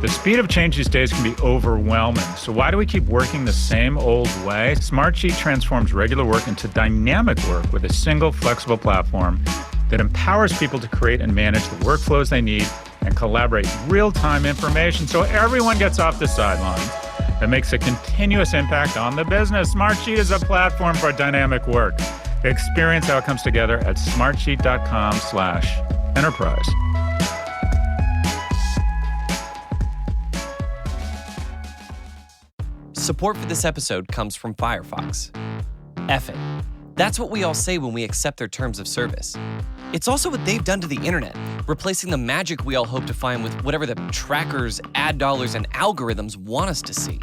The speed of change these days can be overwhelming. So why do we keep working the same old way? Smartsheet transforms regular work into dynamic work with a single flexible platform that empowers people to create and manage the workflows they need and collaborate real-time information so everyone gets off the sidelines. That makes a continuous impact on the business. Smartsheet is a platform for dynamic work. Experience how it comes together at smartsheet.com/enterprise. Support for this episode comes from Firefox. F it. That's what we all say when we accept their terms of service. It's also what they've done to the internet, replacing the magic we all hope to find with whatever the trackers, ad dollars, and algorithms want us to see.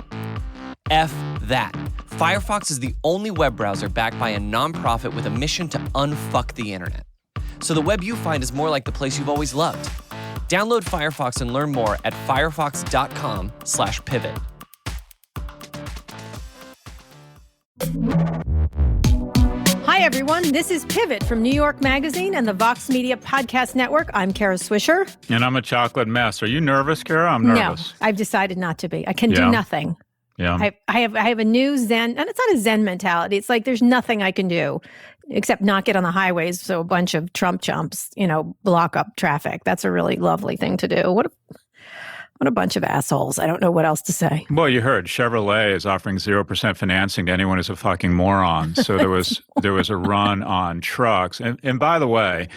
F that. Firefox is the only web browser backed by a nonprofit with a mission to unfuck the internet. So the web you find is more like the place you've always loved. Download Firefox and learn more at firefox.com/pivot. Hi, everyone. This is Pivot from New York Magazine and the Vox Media Podcast Network. I'm Kara Swisher. And I'm a chocolate mess. Are you nervous, Kara? I'm nervous. No, I've decided not to be. I can do nothing. Yeah. I have a new Zen, and it's not a Zen mentality. It's like there's nothing I can do except not get on the highways so a bunch of Trump chumps, block up traffic. That's a really lovely thing to do. What a bunch of assholes. I don't know what else to say. Well, you heard Chevrolet is offering 0% financing to anyone who's a fucking moron. So there was a run on trucks. And by the way,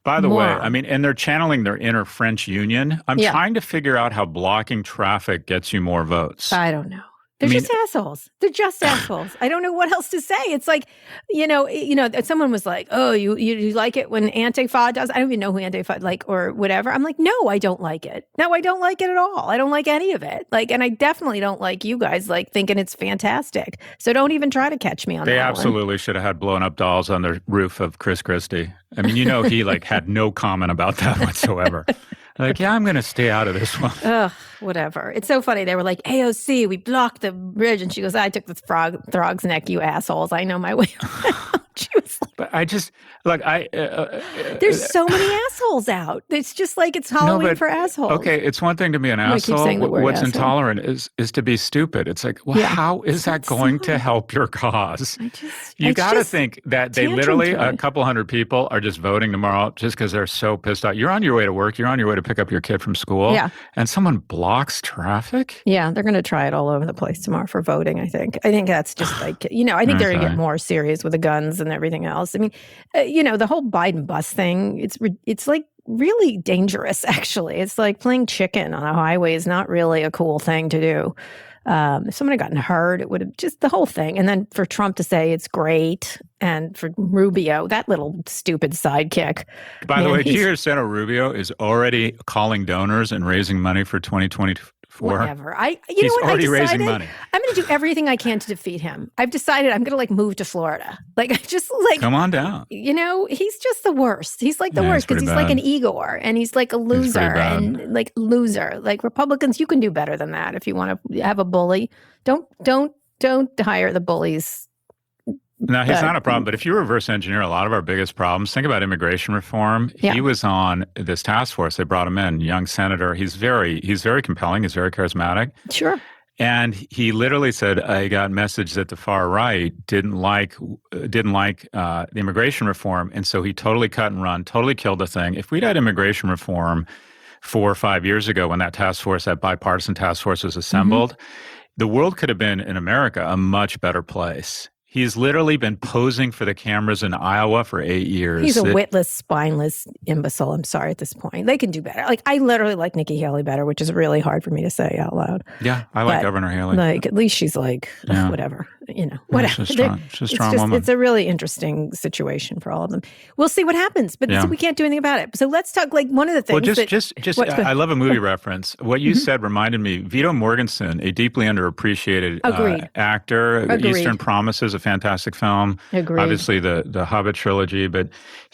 I mean, and they're channeling their inner French Union. I'm trying to figure out how blocking traffic gets you more votes. I don't know. They're just assholes. They're just assholes. I don't know what else to say. It's like, someone was like, oh, you like it when Antifa does? I don't even know who Antifa, or whatever. I'm like, no, I don't like it. No, I don't like it at all. I don't like any of it. And I definitely don't like you guys, thinking it's fantastic. So don't even try to catch me on that They one. absolutely should have had blown up dolls on the roof of Chris Christie. I mean, he had no comment about that whatsoever. I'm going to stay out of this one. Ugh, whatever. It's so funny. They were like, AOC, we blocked the bridge. And she goes, I took the frog's neck, you assholes. I know my way around. She was like, but I just, there's so many assholes out. It's just like it's Halloween for assholes. Okay, it's one thing to be an asshole. What's asshole. Intolerant is to be stupid. It's like, how is that going to help your cause? You got to think that they literally, a couple hundred people are just voting tomorrow just because they're so pissed off. You're on your way to work. You're on your way to pick up your kid from school. Yeah. And someone blocks traffic? Yeah, they're going to try it all over the place tomorrow for voting, I think. I think that's just I think they're going to get more serious with the guns and everything else. I mean, the whole Biden bus thing, it's like really dangerous, actually. It's like playing chicken on a highway is not really a cool thing to do. If someone had gotten hurt, it would have just the whole thing. And then for Trump to say it's great, and for Rubio, that little stupid sidekick. By the way, did you hear Senator Rubio is already calling donors and raising money for 2024? Whatever. He's already raising money. I'm going to do everything I can to defeat him. I've decided I'm going to move to Florida. Come on down. He's just the worst. He's the worst because he's like an Igor and he's like a loser and loser. Republicans, you can do better than that if you want to have a bully. Don't hire the bullies. No, he's not a problem. But if you reverse engineer a lot of our biggest problems, think about immigration reform. Yeah. He was on this task force. They brought him in, young senator. He's very compelling. He's very charismatic. Sure. And he literally said, I got message that the far right didn't like the immigration reform. And so he totally cut and run, totally killed the thing. If we'd had immigration reform 4 or 5 years ago when that bipartisan task force was assembled, the world could have been, in America, a much better place. He's literally been posing for the cameras in Iowa for 8 years. He's a witless, spineless imbecile. I'm sorry at this point. They can do better. I literally like Nikki Haley better, which is really hard for me to say out loud. Yeah, I like Governor Haley. At least she's whatever. Whatever. She's a strong woman. It's a really interesting situation for all of them. We'll see what happens, but we can't do anything about it. So let's talk one of the things. I love a movie reference. What you said reminded me, Viggo Mortensen, a deeply underappreciated actor. Agreed. Eastern Promises, a fantastic film. Agreed. Obviously the Hobbit trilogy, but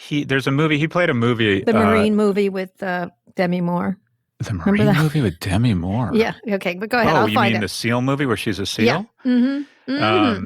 there's a movie, he played a movie. The Marine movie with Demi Moore. The Marine movie with Demi Moore? Yeah, okay, but go ahead, I'll find it. Oh, you mean the SEAL movie where she's a SEAL? Yeah. Mm-hmm. Mm-hmm.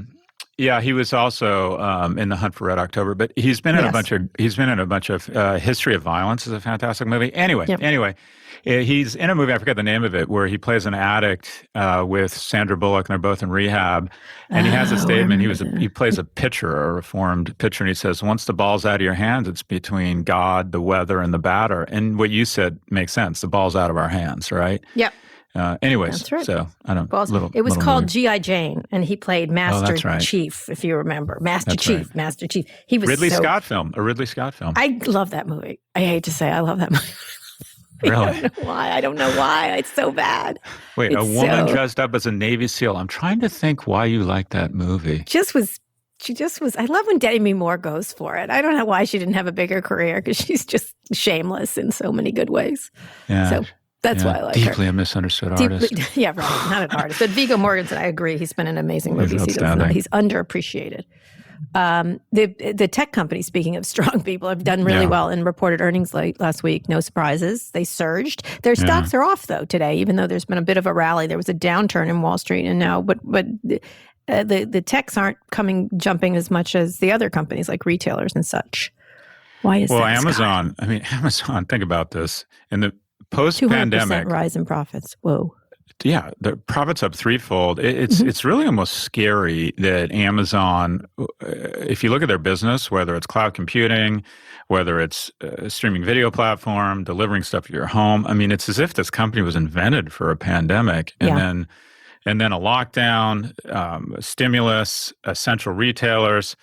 Yeah, he was also in The Hunt for Red October, but he's been in a bunch of History of Violence is a fantastic movie. Anyway, he's in a movie, I forget the name of it, where he plays an addict with Sandra Bullock, and they're both in rehab. And he has a statement. He plays a pitcher, a reformed pitcher, and he says, "Once the ball's out of your hands, it's between God, the weather, and the batter." And what you said makes sense. The ball's out of our hands, right? Yep. Anyways, that's right. So I don't. It was called G.I. Jane, and he played Master Chief, if you remember. Master Chief. He was a Ridley Scott film. I love that movie. I hate to say, I love that movie. Really? I don't know why. It's so bad. Wait, a woman dressed up as a Navy SEAL. I'm trying to think why you like that movie. She just was. I love when Demi Moore goes for it. I don't know why she didn't have a bigger career, because she's just shameless in so many good ways. Yeah. So that's why I like her. Deeply a misunderstood artist. Yeah, right. Not an artist. But Viggo Mortensen, I agree. He's been in amazing movies. He's underappreciated. The tech companies, speaking of strong people, have done really well and reported earnings last week. No surprises. They surged. Their stocks are off, though, today, even though there's been a bit of a rally. There was a downturn in Wall Street, and now, but the techs aren't jumping as much as the other companies, like retailers and such. Why is that, Amazon, Scott? Amazon, think about this. In the post-pandemic 200% rise in profits. Whoa. Yeah, the profits up threefold. It's really almost scary that Amazon, if you look at their business, whether it's cloud computing, whether it's a streaming video platform, delivering stuff to your home, it's as if this company was invented for a pandemic, and then a lockdown, stimulus, essential retailers.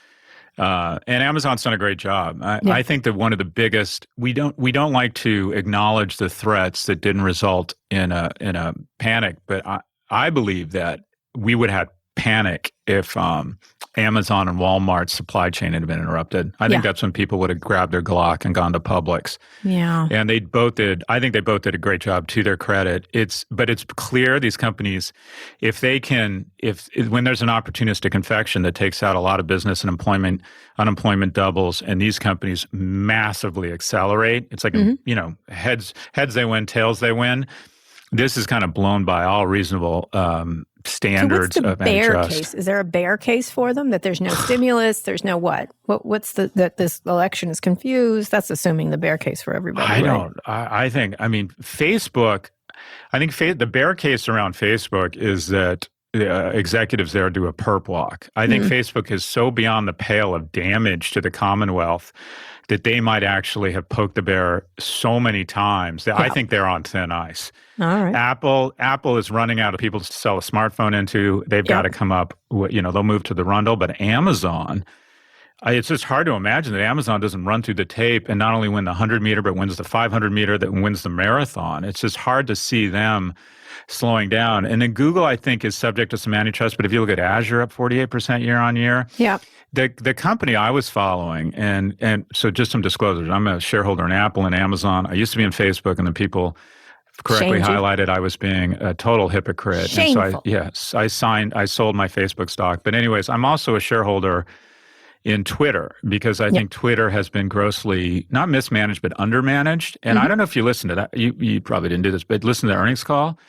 And Amazon's done a great job. I think that one of the biggest, we don't like to acknowledge the threats that didn't result in a panic, but I believe that we would have panic if Amazon and Walmart's supply chain had been interrupted. I think that's when people would have grabbed their Glock and gone to Publix. Yeah. And I think they both did a great job, to their credit. But it's clear these companies, if when there's an opportunistic infection that takes out a lot of business and unemployment doubles, and these companies massively accelerate, it's like, heads they win, tails they win. This is kind of blown by all reasonable standards of antitrust. Case? Is there a bear case for them, that there's no stimulus, there's no what? What's that this election is confused? That's assuming the bear case for everybody. I think Facebook, the bear case around Facebook is that the executives there do a perp walk. I think Facebook is so beyond the pale of damage to the Commonwealth that they might actually have poked the bear so many times that I think they're on thin ice. All right. Apple is running out of people to sell a smartphone into. They've got to come up, they'll move to the rundle. But Amazon, it's just hard to imagine that Amazon doesn't run through the tape and not only win the 100-meter, but wins the 500-meter, that wins the marathon. It's just hard to see them slowing down. And then Google, I think, is subject to some antitrust. But if you look at Azure, up 48% year on year. Yeah. The company I was following, and so just some disclosures, I'm a shareholder in Apple and Amazon. I used to be in Facebook, and the people correctly highlighted I was being a total hypocrite. Shameful. And so I sold my Facebook stock. But anyways, I'm also a shareholder in Twitter, because I think Twitter has been grossly, not mismanaged, but undermanaged. And I don't know if you listened to that. You probably didn't do this, but listen to the earnings call.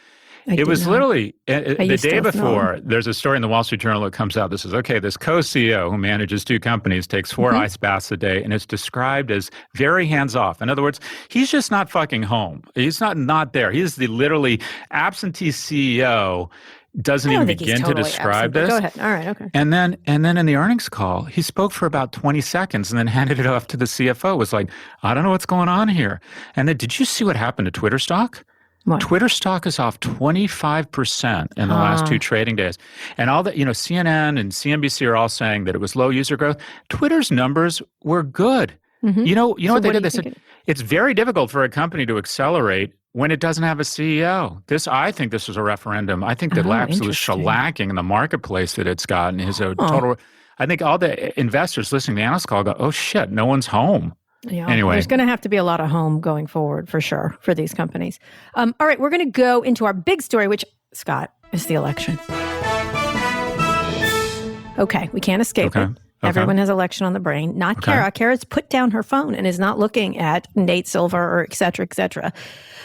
It was literally the day before. There's a story in the Wall Street Journal that comes out. This co-CEO who manages two companies takes 4 ice baths a day, and it's described as very hands-off. In other words, he's just not fucking home. He's not there. He's the literally absentee CEO. Doesn't even begin to describe this. Go ahead. All right. Okay. And then in the earnings call, he spoke for about 20 seconds and then handed it off to the CFO. It was like, I don't know what's going on here. And then, did you see what happened to Twitter stock? What? Twitter stock is off 25% in the last 2 trading days. And all that, CNN and CNBC are all saying that it was low user growth. Twitter's numbers were good. You know what they did? They said, it's very difficult for a company to accelerate when it doesn't have a CEO. I think this was a referendum. I think the absolute shellacking in the marketplace that it's gotten is a total. I think all the investors listening to the analyst call go, oh shit, no one's home. Yeah. Anyway. There's going to have to be a lot of home going forward for sure for these companies. All right, we're going to go into our big story, which, Scott, is the election. Okay, we can't escape it. Okay. Everyone has election on the brain. Not Kara. Kara's put down her phone and is not looking at Nate Silver or et cetera, et cetera.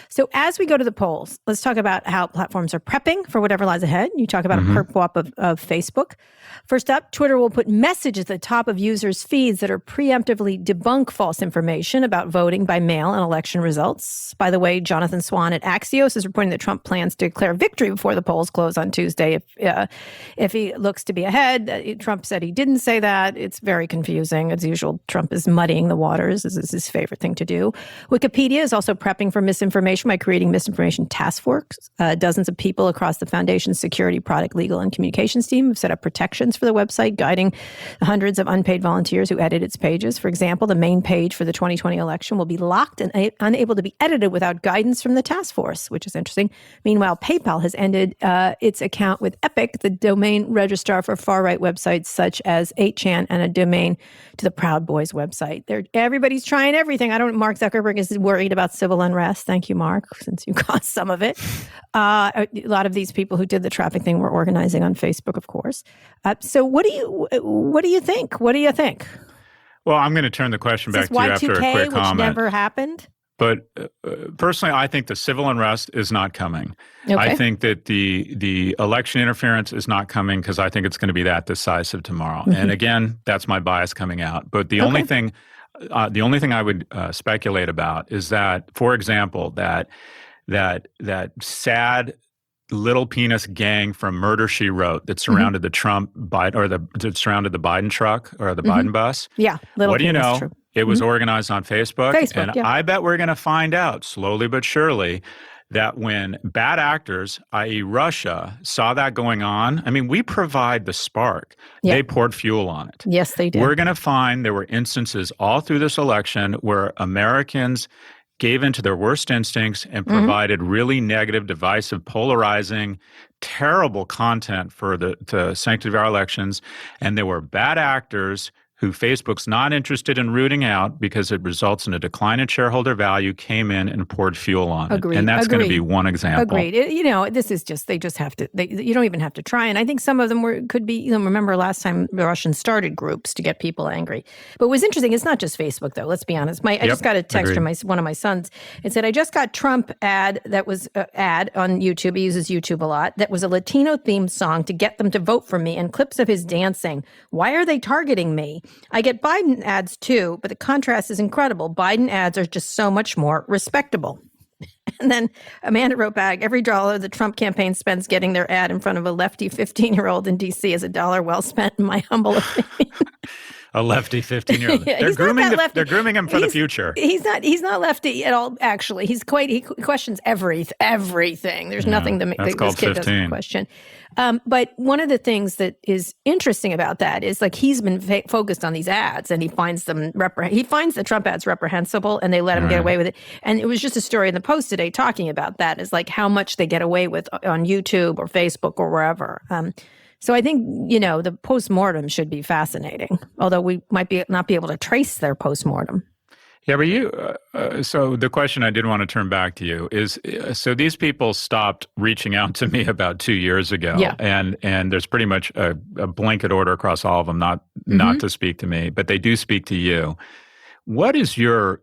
So as we go to the polls, let's talk about how platforms are prepping for whatever lies ahead. You talk about a perp wop of Facebook. First up, Twitter will put messages at the top of users' feeds that are preemptively debunk false information about voting by mail and election results. By the way, Jonathan Swan at Axios is reporting that Trump plans to declare victory before the polls close on Tuesday if he looks to be ahead. Trump said he didn't say that. It's very confusing. As usual, Trump is muddying the waters. This is his favorite thing to do. Wikipedia is also prepping for misinformation by creating misinformation task force. Dozens of people across the foundation's security, product, legal, and communications team have set up protections for the website, guiding the hundreds of unpaid volunteers who edit its pages. For example, the main page for the 2020 election will be locked and unable to be edited without guidance from the task force, which is interesting. Meanwhile, PayPal has ended its account with Epic, the domain registrar for far-right websites such as 8chan, and a domain to the Proud Boys website. Everybody's trying everything. Mark Zuckerberg is worried about civil unrest. Thank you, Mark, since you caused some of it. A lot of these people who did the traffic thing were organizing on Facebook, of course. So what do you think? What do you think? Well, I'm going to turn the question back to you after a quick comment. Which never happened? But personally, I think the civil unrest is not coming. Okay. I think that the election interference is not coming because I think it's going to be that decisive tomorrow. And again, that's my bias coming out. But the only thing I would speculate about is that, for example, that sad little penis gang from Murder, She Wrote that surrounded the that surrounded the Biden truck or the Biden bus. Yeah, little. What do you know? True. It was organized on Facebook, and I bet we're going to find out slowly but surely that when bad actors, i.e. Russia, saw that going on, I mean, we provide the spark. Yeah. They poured fuel on it. Yes, they did. We're going to find there were instances all through this election where Americans gave into their worst instincts and provided really negative, divisive, polarizing, terrible content for the sanctity of our elections. And there were bad actors who Facebook's not interested in rooting out because it results in a decline in shareholder value, came in and poured fuel on it. And that's going to be one example. Agreed. This is just, they just have to, you don't even have to try. And I think some of them could be, remember last time the Russians started groups to get people angry. But what was interesting, it's not just Facebook though, let's be honest. I just got a text from one of my sons. It said, I just got Trump ad that was ad on YouTube. He uses YouTube a lot. That was a Latino themed song to get them to vote for me and clips of his dancing. Why are they targeting me? I get Biden ads too, but the contrast is incredible. Biden ads are just so much more respectable. And then Amanda wrote back, every dollar the Trump campaign spends getting their ad in front of a lefty 15-year-old in D.C. is a dollar well spent, in my humble opinion. A lefty 15-year-old. They're grooming him for the future. He's not lefty at all, actually. He questions everything. There's nothing that this kid doesn't question. But one of the things that is interesting about that is like he's been focused on these ads and he finds them he finds the Trump ads reprehensible and they let him get away with it. And it was just a story in the Post today talking about that, is like how much they get away with on YouTube or Facebook or wherever. So I think, the postmortem should be fascinating, although we might not be able to trace their postmortem. Yeah, but so the question I did want to turn back to you is, so these people stopped reaching out to me about 2 years ago, and there's pretty much a blanket order across all of them not to speak to me, but they do speak to you. What is your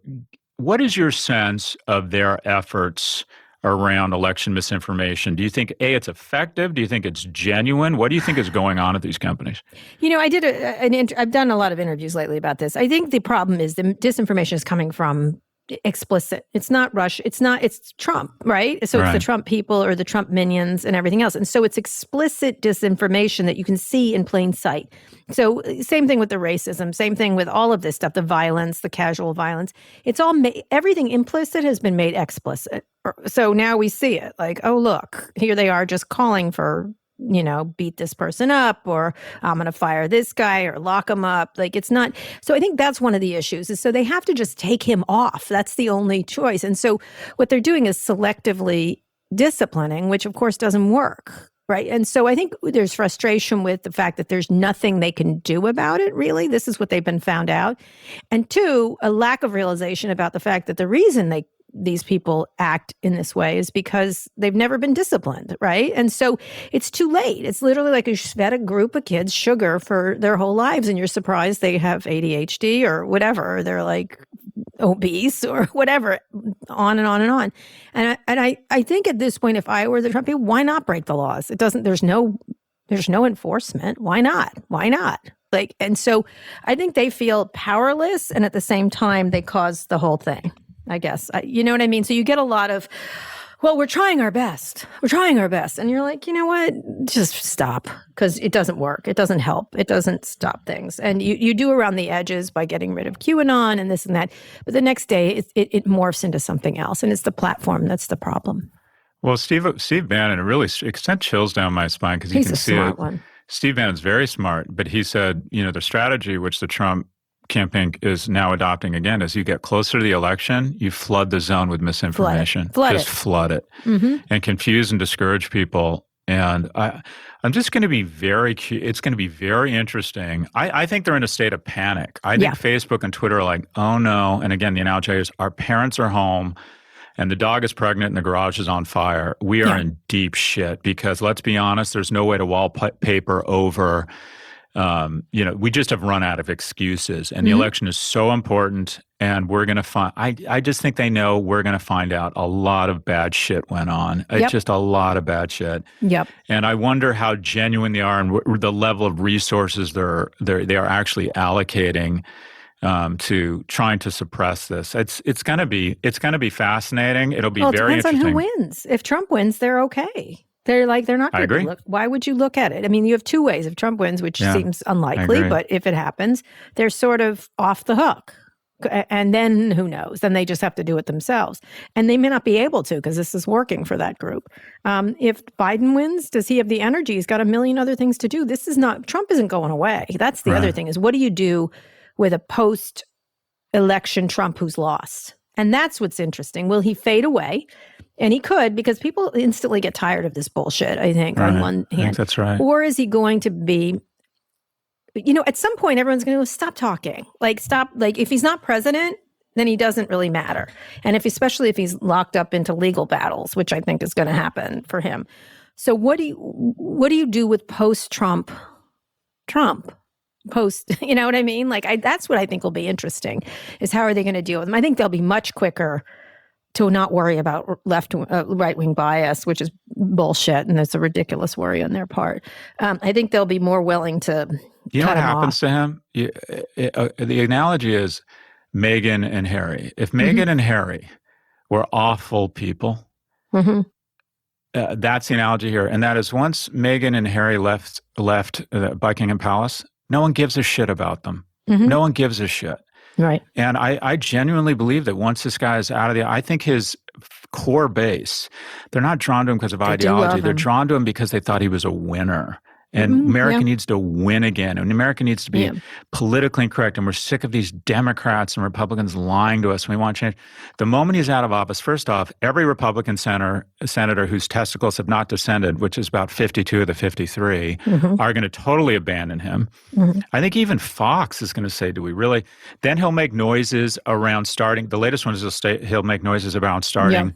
sense of their efforts around election misinformation? Do you think, A, it's effective? Do you think it's genuine? What do you think is going on at these companies? I've done a lot of interviews lately about this. I think the problem is the disinformation is coming from explicit. It's not Russia. It's Trump, right? So it's the Trump people or the Trump minions and everything else. And so it's explicit disinformation that you can see in plain sight. So same thing with the racism, same thing with all of this stuff, the violence, the casual violence. It's all everything implicit has been made explicit. So now we see it like, oh, look, here they are just calling for, beat this person up, or I'm going to fire this guy or lock him up. Like it's not. So I think that's one of the issues is so they have to just take him off. That's the only choice. And so what they're doing is selectively disciplining, which of course doesn't work. Right. And so I think there's frustration with the fact that there's nothing they can do about it, really. This is what they've been found out. And two, a lack of realization about the fact that the reason these people act in this way is because they've never been disciplined, right? And so it's too late. It's literally like you fed a group of kids sugar for their whole lives, and you're surprised they have ADHD or whatever. They're like obese or whatever, on and on and on. And I think at this point, if I were the Trump people, why not break the laws? There's no enforcement. Why not? Why not? Like, and so I think they feel powerless, and at the same time, they cause the whole thing, I guess. You know what I mean? So you get a lot of, well, we're trying our best. We're trying our best. And you're like, you know what? Just stop, because it doesn't work. It doesn't help. It doesn't stop things. And you do around the edges by getting rid of QAnon and this and that. But the next day, it morphs into something else. And it's the platform that's the problem. Well, Steve Bannon, it sent chills down my spine, because you can see it. He's a smart one. Steve Bannon's very smart, but he said, the strategy which the Trump campaign is now adopting again is you get closer to the election, you flood the zone with misinformation. Flood it. Mm-hmm. And confuse and discourage people. And I'm just going to be it's going to be very interesting. I think they're in a state of panic. I think Facebook and Twitter are like, oh no. And again, the analogy is our parents are home and the dog is pregnant and the garage is on fire. We are in deep shit, because let's be honest, there's no way to wallpaper over, we just have run out of excuses, and the election is so important, and we're going to find, I just think they know we're going to find out a lot of bad shit went on. It's just a lot of bad shit. Yep. And I wonder how genuine they are and the level of resources they are actually allocating to trying to suppress this. It's going to be fascinating. It'll be very interesting. It depends on who wins. If Trump wins, they're okay. They're not going to look. Why would you look at it? I mean, you have two ways. If Trump wins, which seems unlikely, but if it happens, they're sort of off the hook. And then who knows? Then they just have to do it themselves. And they may not be able to, because this is working for that group. If Biden wins, does he have the energy? He's got a million other things to do. Trump isn't going away. That's the other thing, is what do you do with a post-election Trump who's lost? And that's what's interesting. Will he fade away? And he could, because people instantly get tired of this bullshit, I think, on one hand. I think that's right. Or is he going to be, at some point, everyone's going to go, stop talking. Stop. If he's not president, then he doesn't really matter. And especially if he's locked up into legal battles, which I think is going to happen for him. So what do you do with post-Trump? You know what I mean? That's what I think will be interesting, is how are they going to deal with them? I think they'll be much quicker to not worry about right-wing bias, which is bullshit, and it's a ridiculous worry on their part. I think they'll be more willing to You know cut what him happens off. to him? The analogy is Meghan and Harry. If Meghan and Harry were awful people, that's the analogy here. And that is, once Meghan and Harry left Buckingham Palace, no one gives a shit about them. No one gives a shit. Right. And I genuinely believe that once this guy is out of I think his core base, they're not drawn to him because of ideology. They're drawn to him because they thought he was a winner. And America needs to win again. And America needs to be politically incorrect. And we're sick of these Democrats and Republicans lying to us. And we want change. The moment he's out of office, first off, every Republican senator whose testicles have not descended, which is about 52 of the 53, are going to totally abandon him. I think even Fox is going to say, do we really? Then he'll make noises around starting. The latest one is he'll make noises around starting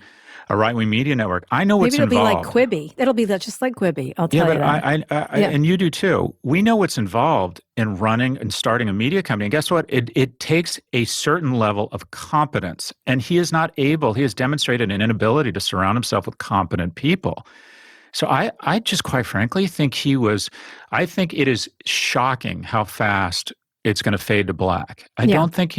a right-wing media network. I know what's involved. Maybe it'll be like Quibi. It'll be just like Quibi, I'll tell you that. And you do too. We know what's involved in running and starting a media company. And guess what? It takes a certain level of competence. And he has demonstrated an inability to surround himself with competent people. So I just quite frankly think I think it is shocking how fast it's going to fade to black. I don't think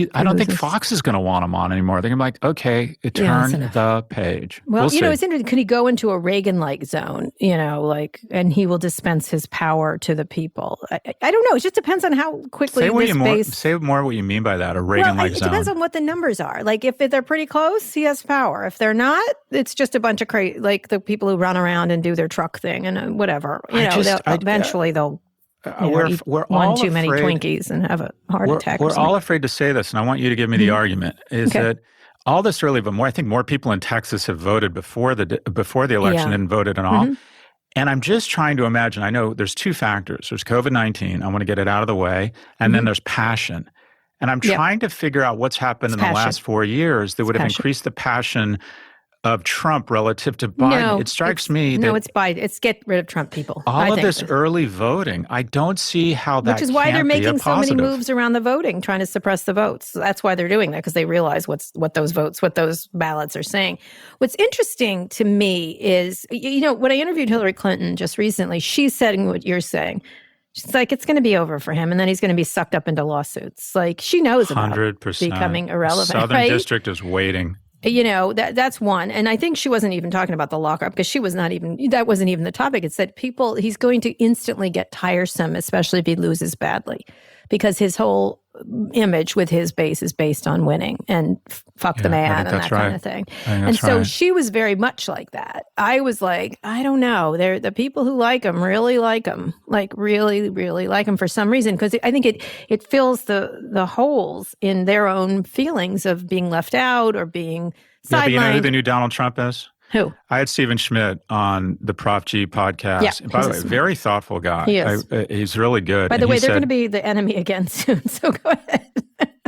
Fox is going to want him on anymore. They're going to be like, okay, turn the page. Well, it's interesting. Could he go into a Reagan-like zone, and he will dispense his power to the people? I don't know. It just depends on how quickly Say more what you mean by that, a Reagan-like zone. It depends on what the numbers are. If they're pretty close, he has power. If they're not, it's just a bunch of the people who run around and do their truck thing and whatever. Eventually they'll eat one too many Twinkies and have a heart attack. We're all afraid to say this, and I want you to give me the argument, is that all this early, but I think more people in Texas have voted before the election than voted at all. And I'm just trying to imagine, I know there's two factors. There's COVID-19, I want to get it out of the way, and then there's passion. And I'm trying to figure out what's happened in the last 4 years that would have increased the passion of Trump relative to Biden. No, it strikes me that it's Biden. It's get rid of Trump people. All of this early voting, I don't see how that. Which is why they're making so many positive moves around the voting, trying to suppress the votes. So that's why they're doing that, because they realize what those ballots are saying. What's interesting to me is, when I interviewed Hillary Clinton just recently, she's saying what you're saying. She's like, it's going to be over for him, and then he's going to be sucked up into lawsuits. Like, she knows about 100%. becoming irrelevant. Southern District is waiting. That's one. And I think she wasn't even talking about the lockup, because that wasn't even the topic. It said he's going to instantly get tiresome, especially if he loses badly, because his whole image with his base is based on winning and fuck the man and that kind of thing. And so she was very much like that. I was like, I don't know. The people who like him really like him, like really, really like him for some reason, because I think it fills the holes in their own feelings of being left out or being sidelined. But you know who the new Donald Trump is? Who? I had Stephen Schmidt on the Prop G podcast. Yeah, by the way, very thoughtful guy. He is. He's really good. By the way, they're going to be the enemy again soon, so go ahead.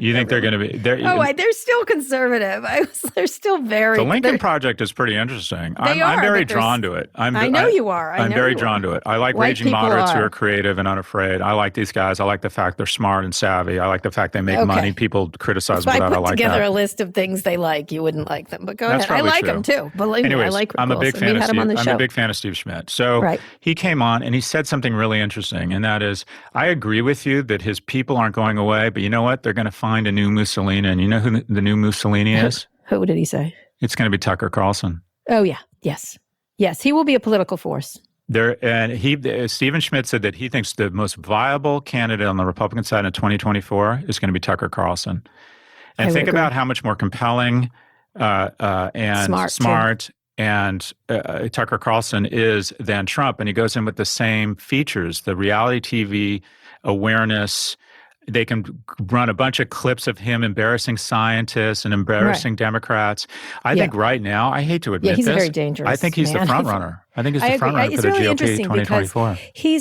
You think they're going to be? They're still conservative. They're still very. The Lincoln Project is pretty interesting. I'm very drawn to it. I know you are. I'm very drawn to it. I like raging moderates who are creative and unafraid. I like these guys. I like the fact they're smart and savvy. I like the fact they make money. People criticize them, but I like that. If I put together a list of things they like, you wouldn't like them. But go ahead. I like them too. Believe me, I like Rick I'm a big Wilson. fan of Steve. I'm a big fan of Steve Schmidt. So he came on and he said something really interesting, and that is, I agree with you that his people aren't going away, but you know what? They're going to find a new Mussolini. And you know who the new Mussolini is? Who did he say? It's going to be Tucker Carlson. Oh, yeah. Yes. He will be a political force. Stephen Schmidt said that he thinks the most viable candidate on the Republican side in 2024 is going to be Tucker Carlson. And think about how much more compelling and smart and Tucker Carlson is than Trump. And he goes in with the same features, the reality TV awareness. They can run a bunch of clips of him embarrassing scientists and embarrassing Democrats. I think right now, I hate to admit he's this, a very dangerous I think he's the front runner. I think he's the front runner for the GOP 2024.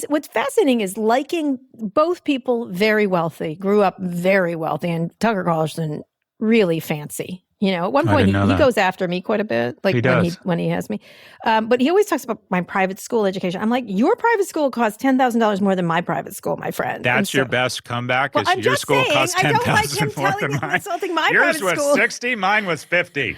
What's fascinating is liking both people very wealthy, grew up very wealthy, and Tucker Carlson really fancy. At one point, he goes after me quite a bit, like when he has me. But he always talks about my private school education. I'm like, your private school costs $10,000 more than my private school, my friend. That's your best comeback? Well, your school costs $10,000 more than mine? Yours was 60, mine was 50.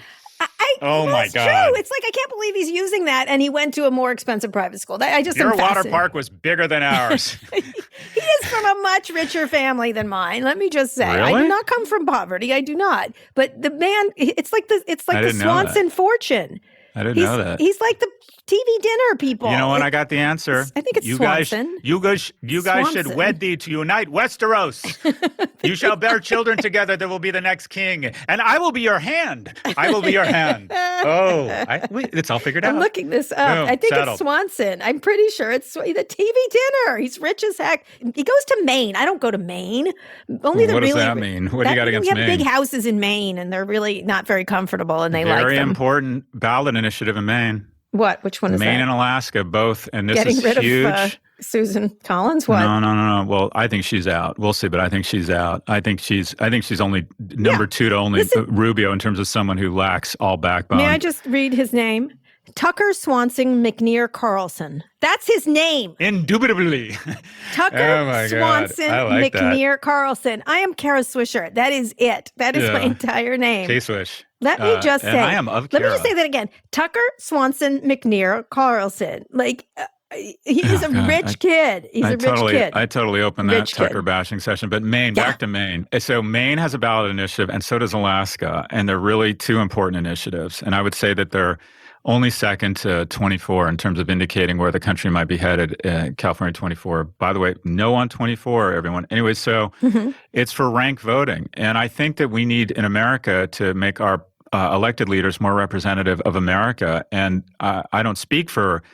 Oh my God! True. It's like, I can't believe he's using that, and he went to a more expensive private school. Your water park was bigger than ours. He is from a much richer family than mine. Let me just say, really? I do not come from poverty. I do not. But the man, it's like the Swanson fortune. I didn't know that. He's like the TV dinner people. You know when I got the answer? I think it's Swanson. You guys should wed thee to unite Westeros. You shall bear children together. There will be the next king, and I will be your hand. I will be your hand. It's all figured out. I'm looking this up. Boom, I think settled. It's Swanson. I'm pretty sure it's the TV dinner. He's rich as heck. He goes to Maine. I don't go to Maine. What does that mean? What do you got against Maine? We have big houses in Maine, and they're really not very comfortable, and they like them. Very important ballot initiative in Maine. What? Which one is Maine that? and Alaska, both. And this Getting is rid huge. Of Susan Collins? What? No. Well, I think she's out. We'll see, but I think she's out. I think she's only number two to only Rubio in terms of someone who lacks all backbone. May I just read his name? Tucker Swanson McNear Carlson. That's his name. Indubitably. Tucker Swanson McNear Carlson. I am Kara Swisher. That is it. That is my entire name. K-Swish. Let me just say. I am of Let Kara. me just say that again. Tucker Swanson McNear Carlson. He's a rich kid. He's a rich kid. I totally opened that Tucker bashing session. But Maine, back to Maine. So Maine has a ballot initiative, and so does Alaska. And they're really two important initiatives. And I would say that they're only second to 24 in terms of indicating where the country might be headed. California 24. By the way, no on 24, everyone. Anyway, so it's for rank voting. And I think that we need in America to make our elected leaders more representative of America. And I don't speak for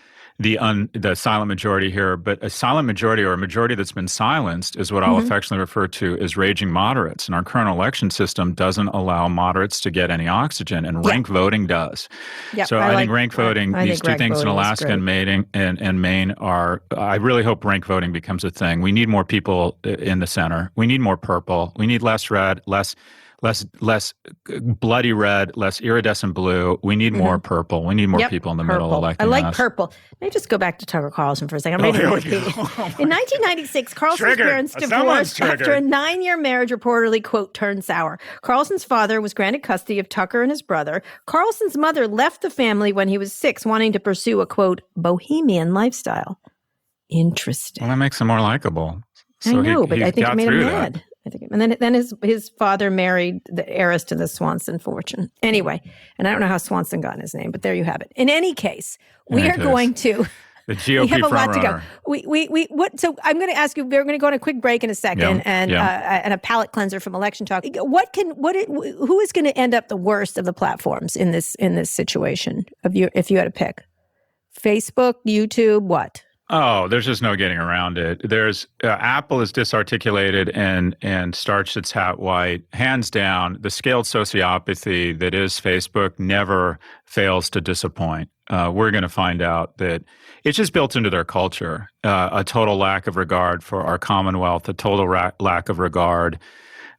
the silent majority here, but a silent majority or a majority that's been silenced is what I'll affectionately refer to as raging moderates. And our current election system doesn't allow moderates to get any oxygen, and rank voting does. Yep, So I think rank voting, these two things in Alaska and Maine are, I really hope rank voting becomes a thing. We need more people in the center. We need more purple. We need less red, less bloody red, less iridescent blue. We need more purple. We need more people in the middle electing I like us. purple. Let me just go back to Tucker Carlson for a second. I'm reading Wikipedia. In 1996, Carlson's parents divorced after a 9-year marriage reportedly, quote, turned sour. Carlson's father was granted custody of Tucker and his brother. Carlson's mother left the family when he was 6, wanting to pursue a, quote, bohemian lifestyle. Interesting. Well, that makes him more likable. So I know, but I think it made him mad. And then his father married the heiress to the Swanson fortune. Anyway, and I don't know how Swanson got his name, but there you have it. In any case, we are going to. The GOP we have a lot to go. frontrunner. So I'm going to ask you. We're going to go on a quick break in a second, and a palate cleanser from election talk. Who is going to end up the worst of the platforms in this situation? If you had to pick, Facebook, YouTube, what? Oh, there's just no getting around it. There's Apple is disarticulated and starched its hat white. Hands down, the scaled sociopathy that is Facebook never fails to disappoint. We're going to find out that it's just built into their culture, a total lack of regard for our Commonwealth, a total lack of regard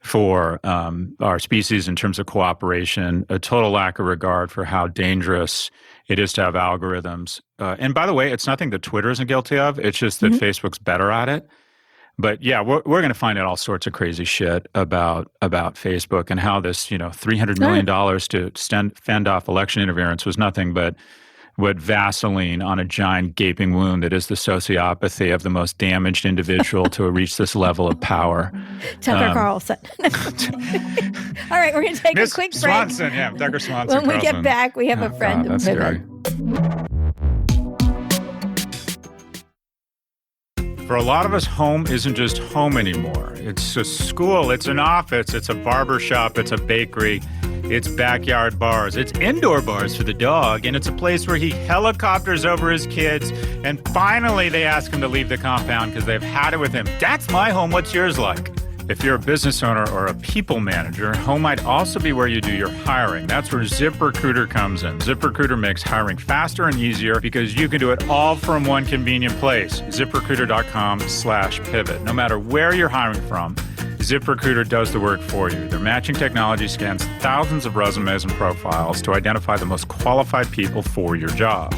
for our species in terms of cooperation, a total lack of regard for how dangerous it is to have algorithms. And by the way, it's nothing that Twitter isn't guilty of. It's just that Facebook's better at it. But yeah, we're going to find out all sorts of crazy shit about Facebook and how this, $300 million to fend off election interference was nothing but Vaseline on a giant gaping wound that is the sociopathy of the most damaged individual to reach this level of power. Tucker Carlson. All right, we're going to take a quick break. Swanson, Tucker Swanson. When we get back, we have a friend. That's scary. For a lot of us, home isn't just home anymore. It's a school, it's an office, it's a barber shop, it's a bakery, it's backyard bars, it's indoor bars for the dog, and it's a place where he helicopters over his kids, and finally they ask him to leave the compound because they've had it with him. That's my home. What's yours like? If you're a business owner or a people manager, home might also be where you do your hiring. That's where ZipRecruiter comes in. ZipRecruiter makes hiring faster and easier because you can do it all from one convenient place. ZipRecruiter.com/pivot. No matter where you're hiring from, ZipRecruiter does the work for you. Their matching technology scans thousands of resumes and profiles to identify the most qualified people for your job.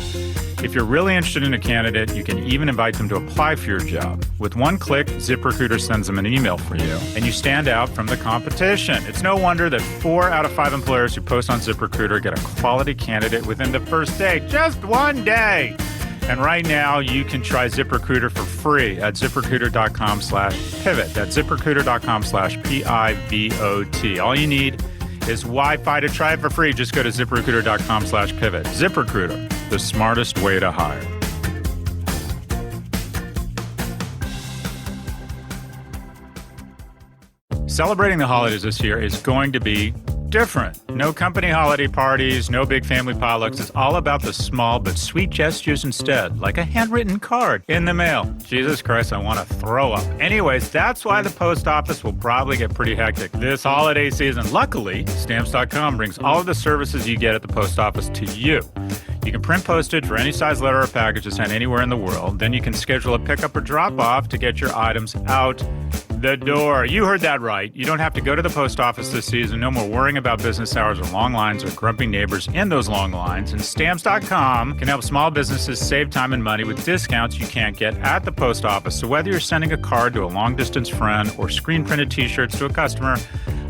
If you're really interested in a candidate, you can even invite them to apply for your job. With one click, ZipRecruiter sends them an email for you, and you stand out from the competition. It's no wonder that 4 out of 5 employers who post on ZipRecruiter get a quality candidate within the first day. Just one day! And right now, you can try ZipRecruiter for free at ZipRecruiter.com/pivot. That's ZipRecruiter.com/PIVOT. All you need is Wi-Fi to try it for free. Just go to ZipRecruiter.com/pivot. ZipRecruiter, the smartest way to hire. Celebrating the holidays this year is going to be different. No company holiday parties, no big family potlucks. It's all about the small but sweet gestures instead, like a handwritten card in the mail. Jesus Christ, I want to throw up. Anyways, that's why the post office will probably get pretty hectic this holiday season. Luckily, Stamps.com brings all of the services you get at the post office to you. You can print postage for any size letter or package to send anywhere in the world. Then you can schedule a pickup or drop off to get your items out the door. You heard that right. You don't have to go to the post office this season. No more worrying about business hours or long lines or grumpy neighbors in those long lines. And Stamps.com can help small businesses save time and money with discounts you can't get at the post office. So whether you're sending a card to a long-distance friend or screen-printed T-shirts to a customer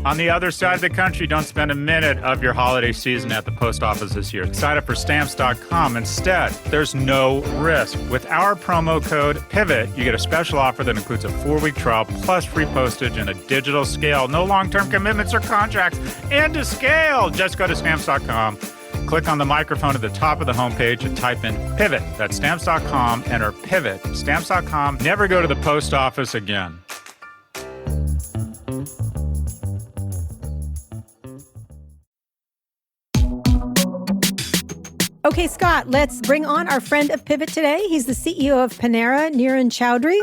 on the other side of the country, don't spend a minute of your holiday season at the post office this year. Sign up for Stamps.com instead. There's no risk. With our promo code PIVOT, you get a special offer that includes a 4-week trial plus free postage and a digital scale. No long-term commitments or contracts. And to scale. Just go to Stamps.com. Click on the microphone at the top of the homepage and type in PIVOT. That's Stamps.com. Enter PIVOT. Stamps.com. Never go to the post office again. Okay, Scott, let's bring on our friend of Pivot today. He's the CEO of Panera, Niran Chowdhury.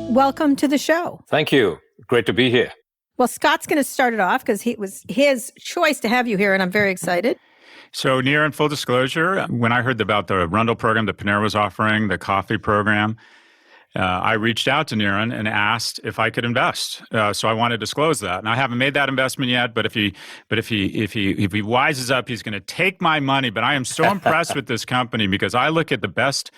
Welcome to the show. Thank you. Great to be here. Well, Scott's going to start it off because it was his choice to have you here, and I'm very excited. So, Niran, full disclosure, when I heard about the Rundle program that Panera was offering, the coffee program, I reached out to Niran and asked if I could invest. So I want to disclose that, and I haven't made that investment yet. But if he wises up, he's going to take my money. But I am so impressed with this company because I look at the best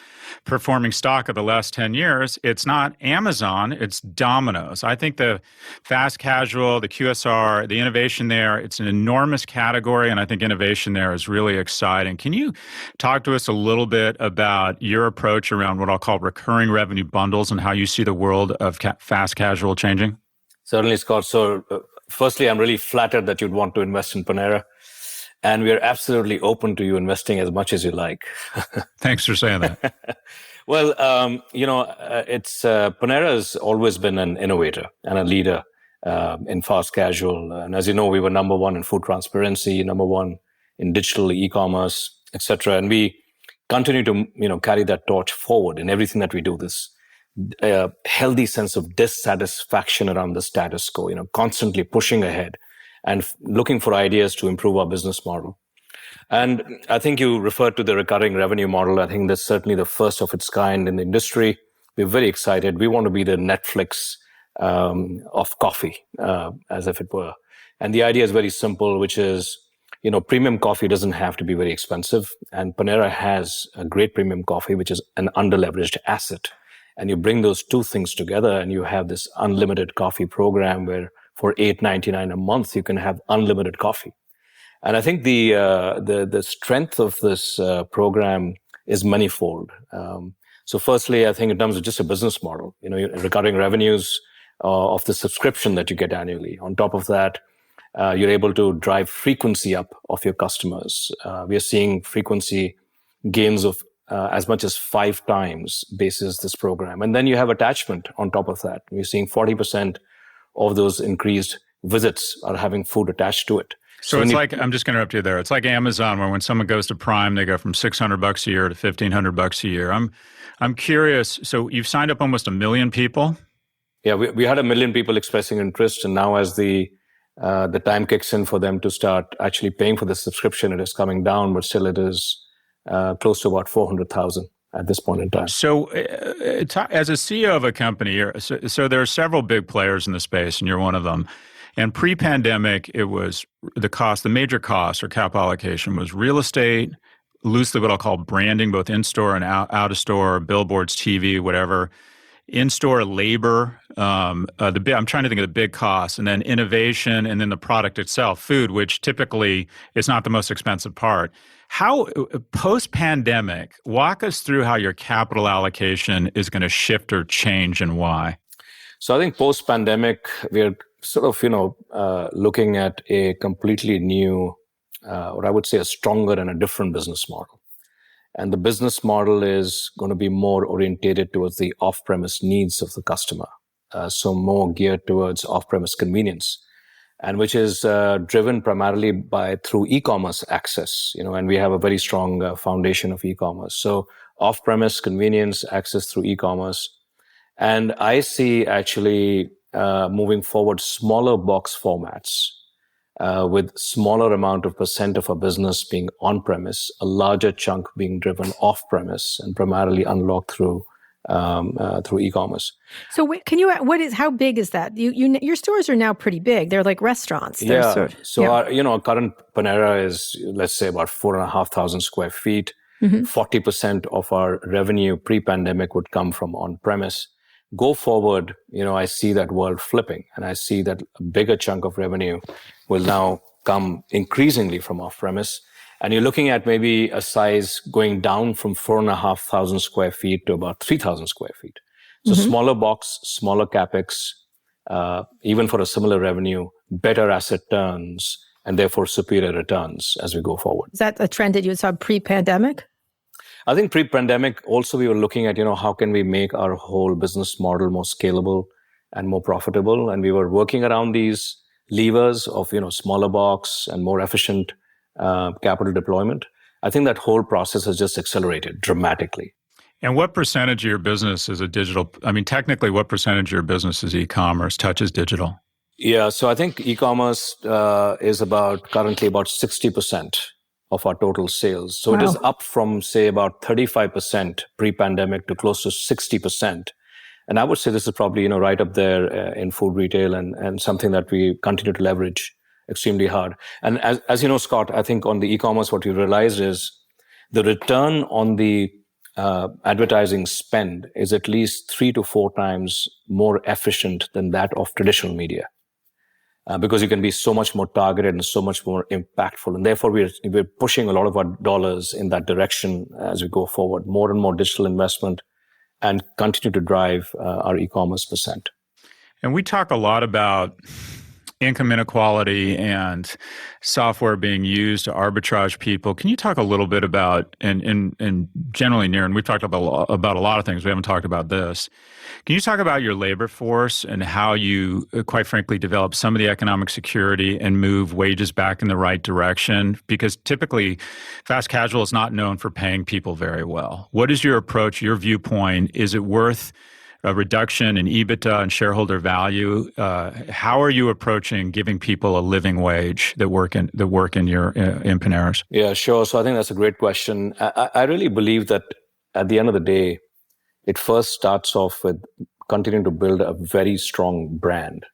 performing stock of the last 10 years. It's not Amazon, it's Domino's. I think the fast casual, the QSR, the innovation there, it's an enormous category, and I think innovation there is really exciting. Can you talk to us a little bit about your approach around what I'll call recurring revenue bundles and how you see the world of fast casual changing? Certainly, Scott. So firstly, I'm really flattered that you'd want to invest in Panera. And we are absolutely open to you investing as much as you like. Thanks for saying that. Well, Panera has always been an innovator and a leader in fast casual. And as you know, we were number one in food transparency, number one in digital e-commerce, etc. And we continue to carry that torch forward in everything that we do. This healthy sense of dissatisfaction around the status quo, constantly pushing ahead and looking for ideas to improve our business model. And I think you referred to the recurring revenue model. I think that's certainly the first of its kind in the industry. We're very excited. We want to be the Netflix of coffee, as if it were. And the idea is very simple, which is, premium coffee doesn't have to be very expensive. And Panera has a great premium coffee, which is an underleveraged asset. And you bring those two things together and you have this unlimited coffee program where for $8.99 a month, you can have unlimited coffee. And I think the strength of this program is manifold. So firstly, I think in terms of just a business model, recurring revenues of the subscription that you get annually. On top of that, you're able to drive frequency up of your customers. We are seeing frequency gains of as much as 5 times basis this program. And then you have attachment on top of that. We're seeing 40% of those increased visits are having food attached to it. So it's like, I'm just going to interrupt you there. It's like Amazon, where when someone goes to Prime, they go from $600 a year to $1,500 a year. I'm curious. So you've signed up almost 1 million people? Yeah, we had 1 million people expressing interest. And now as the time kicks in for them to start actually paying for the subscription, it is coming down, but still it is close to about 400,000 at this point in time. So as a CEO of a company, so there are several big players in the space, and you're one of them. And pre-pandemic, it was the major cost or capital allocation was real estate, loosely what I'll call branding, both in-store and out-of-store, billboards, TV, whatever. In-store labor, I'm trying to think of the big costs, and then innovation, and then the product itself, food, which typically is not the most expensive part. How, post-pandemic, walk us through how your capital allocation is going to shift or change and why? So I think post-pandemic, we're sort of, looking at a completely new, or I would say a stronger and a different business model. And the business model is going to be more orientated towards the off-premise needs of the customer. So more geared towards off-premise convenience, and which is driven primarily through e-commerce access, and we have a very strong foundation of e-commerce. So off-premise convenience access through e-commerce. And I see actually moving forward smaller box formats with smaller amount of % of our business being on-premise, a larger chunk being driven off-premise and primarily unlocked through e-commerce. So how big is that? Your stores are now pretty big. They're like restaurants. Our current Panera is, let's say, about 4,500 square feet. Mm-hmm. 40% of our revenue pre-pandemic would come from on-premise. Go forward, I see that world flipping, and I see that a bigger chunk of revenue will now come increasingly from off-premise. And you're looking at maybe a size going down from 4,500 square feet to about 3,000 square feet. So mm-hmm. Smaller box, smaller capex, even for a similar revenue, better asset turns, and therefore superior returns as we go forward. Is that a trend that you saw pre-pandemic? I think pre-pandemic also we were looking at, how can we make our whole business model more scalable and more profitable? And we were working around these levers of, smaller box and more efficient capital deployment, I think that whole process has just accelerated dramatically. And what percentage of your business is technically what percentage of your business is e-commerce, touches digital? Yeah, so I think e-commerce is currently about 60% of our total sales. So It is up from, say, about 35% pre-pandemic to close to 60%. And I would say this is probably, right up there in food retail and something that we continue to leverage extremely hard. And as you know, Scott, I think on the e-commerce, what we realized is the return on the advertising spend is at least 3 to 4 times more efficient than that of traditional media. Because you can be so much more targeted and so much more impactful. And therefore, we're pushing a lot of our dollars in that direction as we go forward, more and more digital investment, and continue to drive our e-commerce percent. And we talk a lot about income inequality and software being used to arbitrage people. Can you talk a little bit about, and generally, Niren, we've talked about a lot of things. We haven't talked about this. Can you talk about your labor force and how you, quite frankly, develop some of the economic security and move wages back in the right direction? Because typically, fast casual is not known for paying people very well. What is your approach, your viewpoint? Is it worth a reduction in EBITDA and shareholder value? How are you approaching giving people a living wage that work in Paneras? Yeah, sure. So I think that's a great question. I really believe that at the end of the day, it first starts off with continuing to build a very strong brand,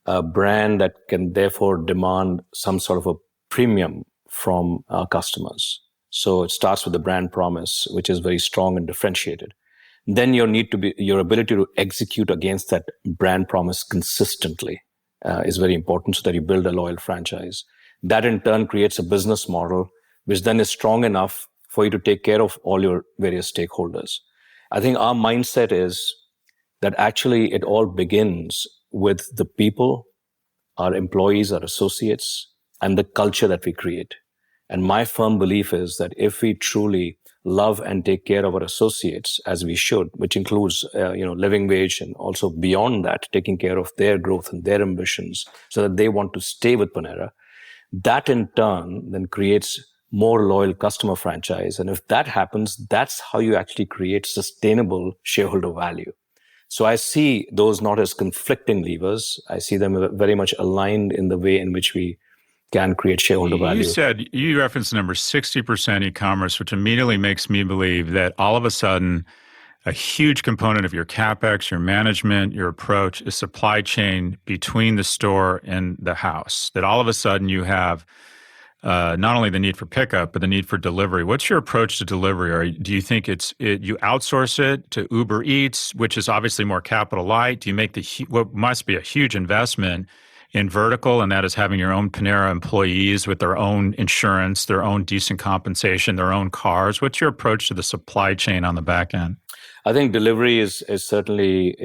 a brand that can therefore demand some sort of a premium from our customers. So it starts with the brand promise, which is very strong and differentiated. Then your ability to execute against that brand promise consistently is very important so that you build a loyal franchise. That in turn creates a business model which then is strong enough for you to take care of all your various stakeholders. I think our mindset is that actually it all begins with the people, our employees, our associates, and the culture that we create. And my firm belief is that if we truly love and take care of our associates as we should, which includes, living wage and also beyond that, taking care of their growth and their ambitions so that they want to stay with Panera, that in turn then creates more loyal customer franchise. And if that happens, that's how you actually create sustainable shareholder value. So I see those not as conflicting levers. I see them very much aligned in the way in which we can create shareholder value. You referenced the number 60% e-commerce, which immediately makes me believe that all of a sudden a huge component of your CapEx, your management, your approach is supply chain between the store and the house. That all of a sudden you have not only the need for pickup, but the need for delivery. What's your approach to delivery? Or do you think you outsource it to Uber Eats, which is obviously more capital light? Do you make what must be a huge investment in vertical, and that is having your own Panera employees with their own insurance, their own decent compensation, their own cars? What's your approach to the supply chain on the back end? I think delivery is certainly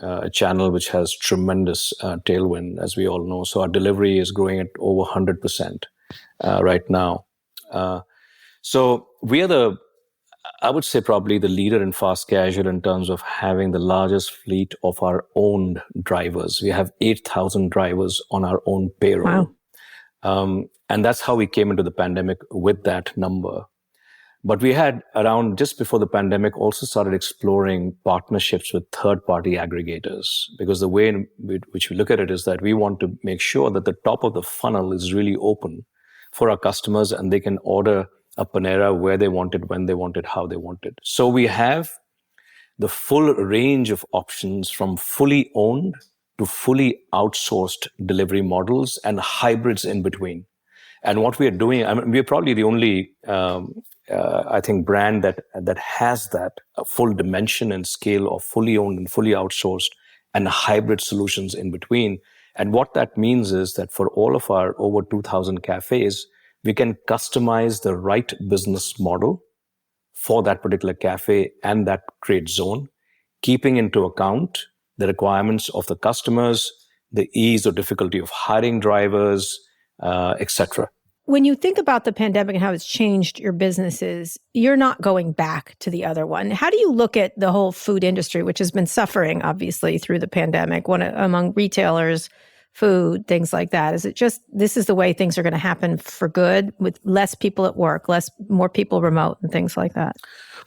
a channel which has tremendous tailwind, as we all know. So our delivery is growing at over 100% right now. So we are I would say probably the leader in fast casual in terms of having the largest fleet of our own drivers. We have 8,000 drivers on our own payroll. Wow. And that's how we came into the pandemic with that number. But we had around just before the pandemic also started exploring partnerships with third-party aggregators, because the way in which we look at it is that we want to make sure that the top of the funnel is really open for our customers and they can order a Panera where they want it, when they want it, how they want it. So we have the full range of options from fully owned to fully outsourced delivery models and hybrids in between. And what we are doing, we're probably the only, I think, brand that has that full dimension and scale of fully owned and fully outsourced and hybrid solutions in between. And what that means is that for all of our over 2,000 cafes, we can customize the right business model for that particular cafe and that trade zone, keeping into account the requirements of the customers, the ease or difficulty of hiring drivers, etc. When you think about the pandemic and how it's changed your businesses, you're not going back to the other one. How do you look at the whole food industry, which has been suffering, obviously, through the pandemic? Among retailers, food, things like that? Is it just this is the way things are going to happen for good with less people at work, more people remote and things like that?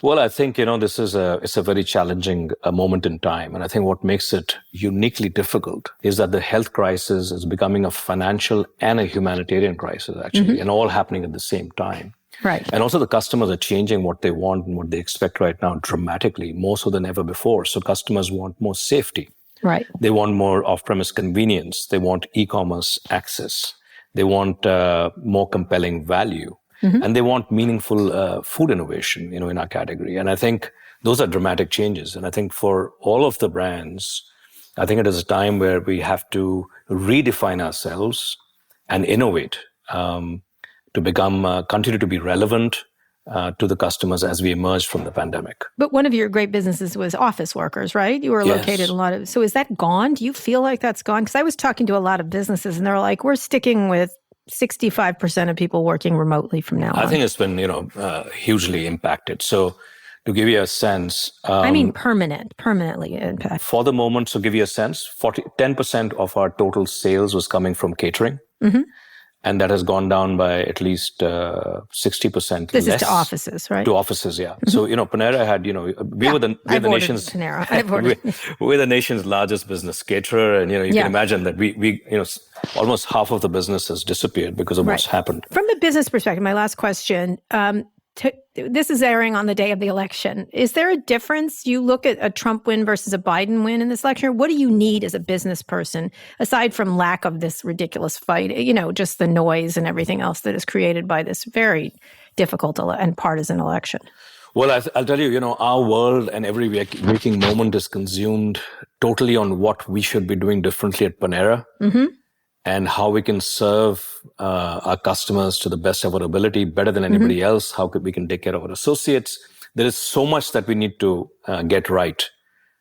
Well, I think, this is it's a very challenging moment in time. And I think what makes it uniquely difficult is that the health crisis is becoming a financial and a humanitarian crisis, actually, and all happening at the same time. Right. And also the customers are changing what they want and what they expect right now dramatically, more so than ever before. So customers want more safety. Right. They want more off-premise convenience. They want e-commerce access. They want more compelling value. And they want meaningful food innovation, in our category. And I think those are dramatic changes. And I think for all of the brands, I think it is a time where we have to redefine ourselves and innovate to become, continue to be relevant to the customers as we emerge from the pandemic. But one of your great businesses was office workers, right? You were located in a lot of, so is that gone? Do you feel like that's gone? Because I was talking to a lot of businesses and they're like, we're sticking with 65% of people working remotely from now on. I think it's been, hugely impacted. So to give you a sense... permanently impacted. For the moment, so give you a sense, 10% of our total sales was coming from catering. And that has gone down by at least 60% This less. is to offices, right? To offices, yeah. So, Panera had, we're the nation's largest business caterer. And, you can imagine that we almost half of the business has disappeared because of what's happened. From a business perspective, my last question, this is airing on the day of the election. Is there a difference? You look at a Trump win versus a Biden win in this election. What do you need as a business person, aside from lack of this ridiculous fight, just the noise and everything else that is created by this very difficult and partisan election? Well, I'll tell you, our world and every waking moment is consumed totally on what we should be doing differently at Panera. And how we can serve our customers to the best of our ability, better than anybody else, how we can take care of our associates. There is so much that we need to get right.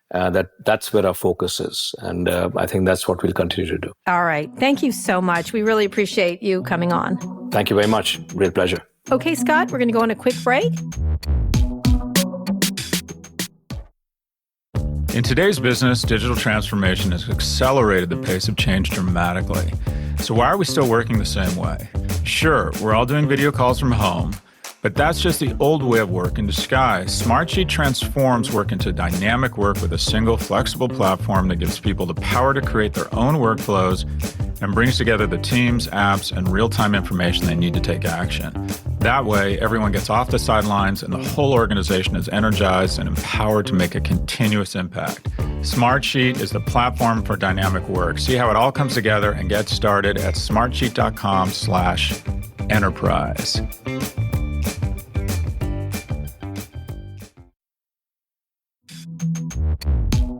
That's where our focus is. And I think that's what we'll continue to do. All right. Thank you so much. We really appreciate you coming on. Thank you very much. Real pleasure. Okay, Scott, we're going to go on a quick break. In today's business, digital transformation has accelerated the pace of change dramatically. So why are we still working the same way? Sure, we're all doing video calls from home, but that's just the old way of work in disguise. Smartsheet transforms work into dynamic work with a single flexible platform that gives people the power to create their own workflows and brings together the teams, apps, and real-time information they need to take action. That way, everyone gets off the sidelines and the whole organization is energized and empowered to make a continuous impact. Smartsheet is the platform for dynamic work. See how it all comes together and get started at smartsheet.com/enterprise.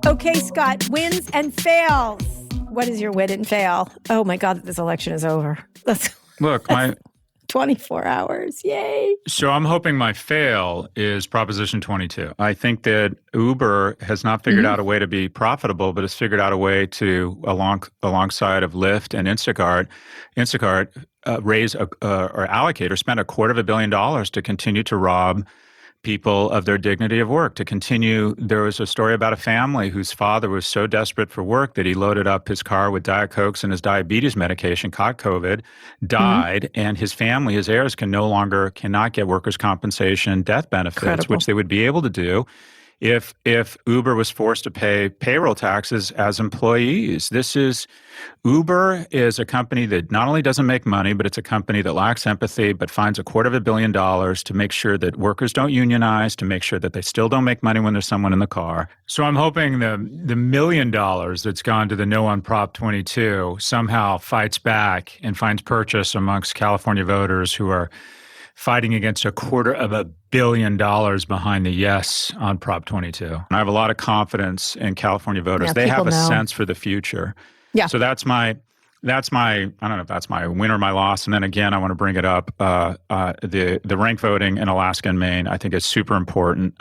Okay, Scott, wins and fails. What is your win and fail? Oh my God, this election is over. Look, my 24 hours. Yay. So I'm hoping my fail is proposition-22. I think that Uber has not figured out a way to be profitable, but has figured out a way to, alongside of Lyft and Instacart, raise or allocate or spend $250 million to continue to rob people of their dignity of work, to continue. There was a story about a family whose father was so desperate for work that he loaded up his car with Diet Cokes and his diabetes medication, caught COVID, died, and his family, his heirs, cannot get workers' compensation death benefits, which they would be able to do if Uber was forced to pay payroll taxes as employees. Uber is a company that not only doesn't make money, but it's a company that lacks empathy, but finds $250 million to make sure that workers don't unionize, to make sure that they still don't make money when there's someone in the car. So I'm hoping the $1 million that's gone to the no on Prop 22 somehow fights back and finds purchase amongst California voters who are fighting against $250 million behind the yes on Prop 22. And I have a lot of confidence in California voters. They have a sense for the future. Yeah. So that's my, I don't know if that's my win or my loss. And then again, I want to bring it up. The rank voting in Alaska and Maine, I think is super important.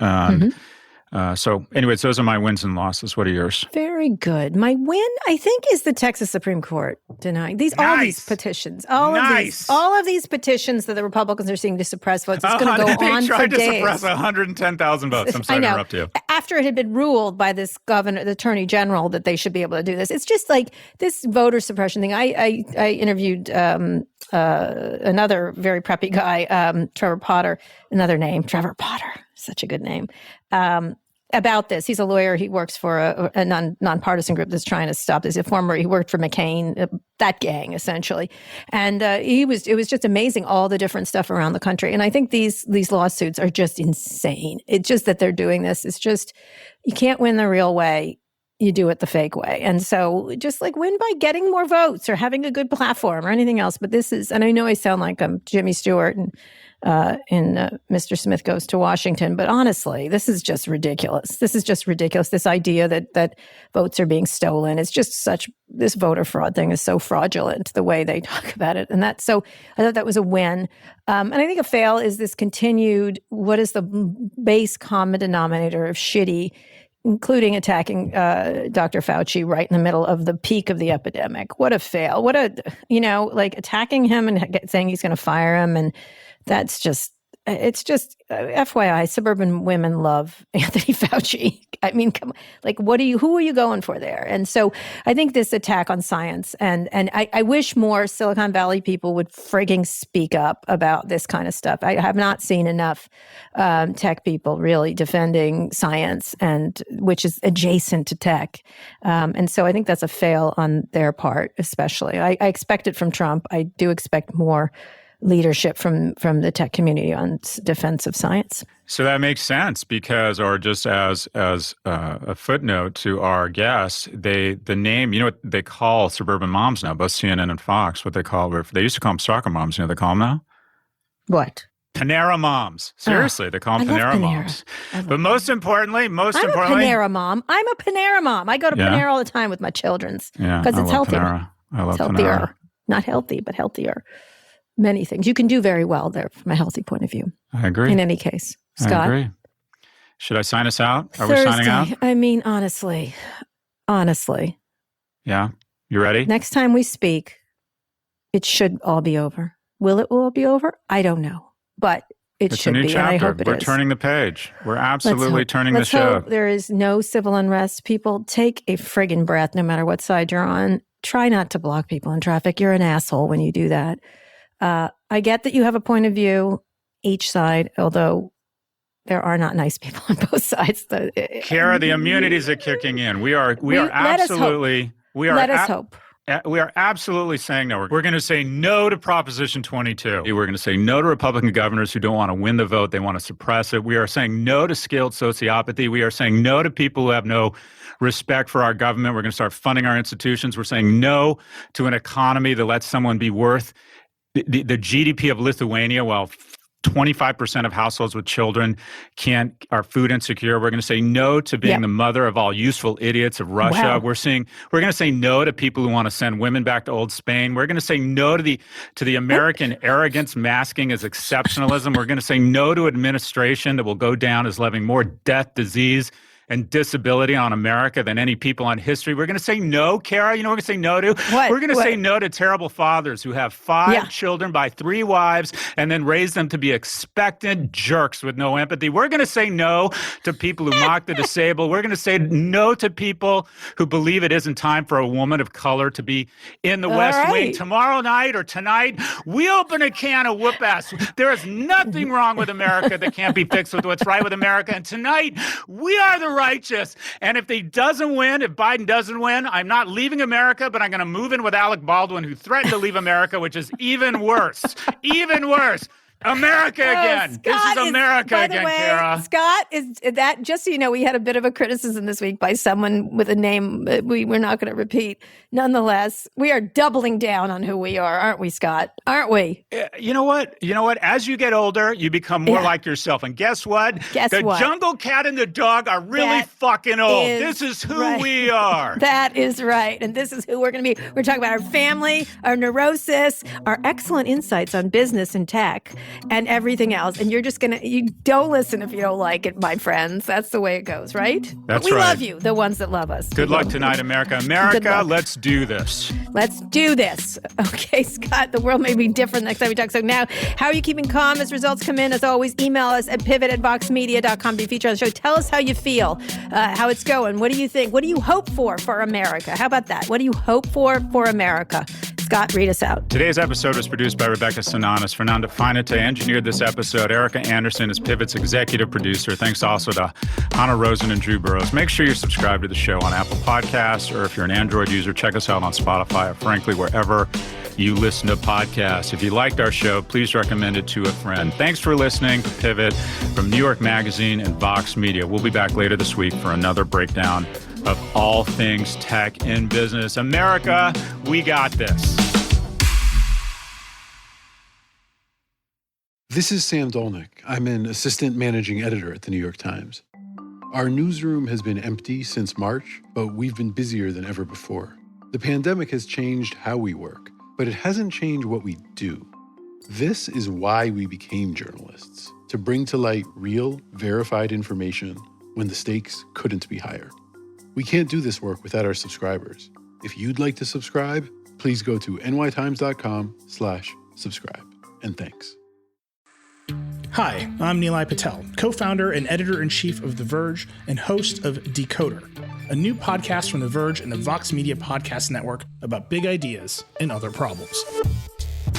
So anyways, those are my wins and losses. What are yours? Very good. My win, I think, is the Texas Supreme Court denying all these petitions. All of these petitions that the Republicans are seeing to suppress votes. It's going to go on for days. They tried to suppress 110,000 votes. I'm sorry to interrupt you. after it had been ruled by this governor, the attorney general, that they should be able to do this. It's just like this voter suppression thing. I interviewed another very preppy guy, Trevor Potter, another name, Trevor Potter, such a good name, about this. He's a lawyer. He works for a nonpartisan group that's trying to stop this. He worked for McCain, that gang, essentially. And it was just amazing, all the different stuff around the country. And I think these lawsuits are just insane. It's just that they're doing this. It's just, you can't win the real way. You do it the fake way. And so just like win by getting more votes or having a good platform or anything else. But this is, and I know I sound like I'm Jimmy Stewart and Mr. Smith Goes to Washington, but honestly, this is just ridiculous. This is just ridiculous. This idea that votes are being stolen is just this voter fraud thing is so fraudulent, the way they talk about it. And so I thought that was a win. And I think a fail is this continued, what is the base common denominator of shitty, including attacking Dr. Fauci right in the middle of the peak of the epidemic. What a fail. What like attacking him and saying he's going to fire him. And that's just, it's just, FYI, suburban women love Anthony Fauci. I mean, come on, like, who are you going for there? And so I think this attack on science, and I wish more Silicon Valley people would frigging speak up about this kind of stuff. I have not seen enough tech people really defending science, and which is adjacent to tech. And so I think that's a fail on their part, especially. I expect it from Trump. I do expect more leadership from the tech community on defense of science. So that makes sense because, or just as a footnote to our guests, the name, what they call suburban moms now, both CNN and Fox, what they used to call them soccer moms, they call them now? What? Panera moms. Seriously, they call them Panera moms. But most importantly, I'm a Panera mom. I'm a Panera mom. I go to Panera all the time with my children's because it's healthier. I love healthier. Panera. Not healthy, but healthier. Many things. You can do very well there from a healthy point of view. I agree. In any case. Scott? I agree. Should I sign us out? Are Thursday, we signing out? I mean, honestly. Yeah? You ready? Next time we speak, it should all be over. Will it all be over? I don't know. But it should be, chapter. And I hope it is. We're turning the page. We're absolutely turning the show. Hope there is no civil unrest. People, take a friggin' breath no matter what side you're on. Try not to block people in traffic. You're an asshole when you do that. I get that you have a point of view, each side, although there are not nice people on both sides. Kara, the immunities are kicking in. We are absolutely saying no. We're going to say no to proposition-22. We're going to say no to Republican governors who don't want to win the vote. They want to suppress it. We are saying no to scaled sociopathy. We are saying no to people who have no respect for our government. We're going to start funding our institutions. We're saying no to an economy that lets someone be worth the GDP of Lithuania, while 25% of households with children are food insecure. We're going to say no to being the mother of all useful idiots of Russia. Wow. We're going to say no to people who want to send women back to old Spain. We're going to say no to the American arrogance masking as exceptionalism. We're going to say no to administration that will go down as levying more death, disease, and disability on America than any people on history. We're going to say no, Kara. You know what we're going to say no to? What? We're going to say no to terrible fathers who have 5 children by 3 wives and then raise them to be expectant jerks with no empathy. We're going to say no to people who mock the disabled. We're going to say no to people who believe it isn't time for a woman of color to be in the West Wing. Tomorrow night or tonight, we open a can of whoop-ass. There is nothing wrong with America that can't be fixed with what's right with America. And tonight, we are the righteous. And if Biden doesn't win, I'm not leaving America, but I'm going to move in with Alec Baldwin, who threatened to leave America, which is even worse. Even worse. America again. This is America again, Kara. Scott, is that, just so you know, we had a bit of a criticism this week by someone with a name we're not going to repeat. Nonetheless, we are doubling down on who we are, aren't we, Scott? Aren't we? You know what? As you get older, you become more like yourself. And guess what? The jungle cat and the dog are really fucking old. This is who we are. That is right. And this is who we're going to be. We're talking about our family, our neurosis, our excellent insights on business and tech. and everything else. And you're just you don't listen if you don't like it, my friends. That's the way it goes, right? That's but we right. love you, the ones that love us. Good luck tonight, America. America, let's do this. Let's do this. Okay, Scott, the world may be different next time we talk. So now, how are you keeping calm as results come in? As always, email us at pivot@voxmedia.com to be featured on the show. Tell us how you feel, how it's going. What do you think? What do you hope for America? How about that? What do you hope for America? Scott, read us out. Today's episode was produced by Rebecca Sananas. Fernando Finite engineered this episode. Erica Anderson is Pivot's executive producer. Thanks also to Hannah Rosen and Drew Burrows. Make sure you subscribe to the show on Apple Podcasts, or if you're an Android user, check us out on Spotify, or frankly, wherever you listen to podcasts. If you liked our show, please recommend it to a friend. Thanks for listening to Pivot from New York Magazine and Vox Media. We'll be back later this week for another breakdown of all things tech in business. America, we got this. This is Sam Dolnick. I'm an assistant managing editor at the New York Times. Our newsroom has been empty since March, but we've been busier than ever before. The pandemic has changed how we work, but it hasn't changed what we do. This is why we became journalists, to bring to light real, verified information when the stakes couldn't be higher. We can't do this work without our subscribers. If you'd like to subscribe, please go to nytimes.com/subscribe. And thanks. Hi, I'm Nilay Patel, co-founder and editor-in-chief of The Verge and host of Decoder, a new podcast from The Verge and the Vox Media Podcast Network about big ideas and other problems.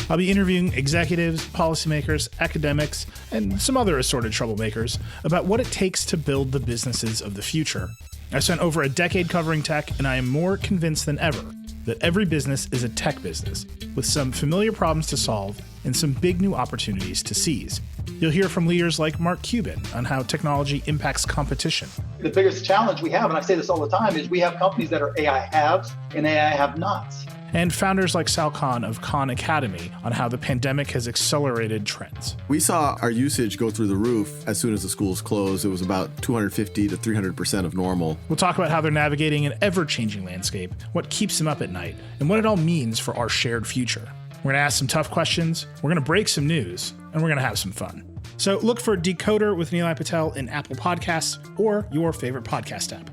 I'll be interviewing executives, policymakers, academics, and some other assorted troublemakers about what it takes to build the businesses of the future. I've spent over a decade covering tech, and I am more convinced than ever that every business is a tech business, with some familiar problems to solve and some big new opportunities to seize. You'll hear from leaders like Mark Cuban on how technology impacts competition. The biggest challenge we have, and I say this all the time, is we have companies that are AI haves and AI have-nots. And founders like Sal Khan of Khan Academy on how the pandemic has accelerated trends. We saw our usage go through the roof as soon as the schools closed. It was about 250 to 300% of normal. We'll talk about how they're navigating an ever-changing landscape, what keeps them up at night, and what it all means for our shared future. We're going to ask some tough questions, we're going to break some news, and we're going to have some fun. So look for Decoder with Nilay Patel in Apple Podcasts or your favorite podcast app.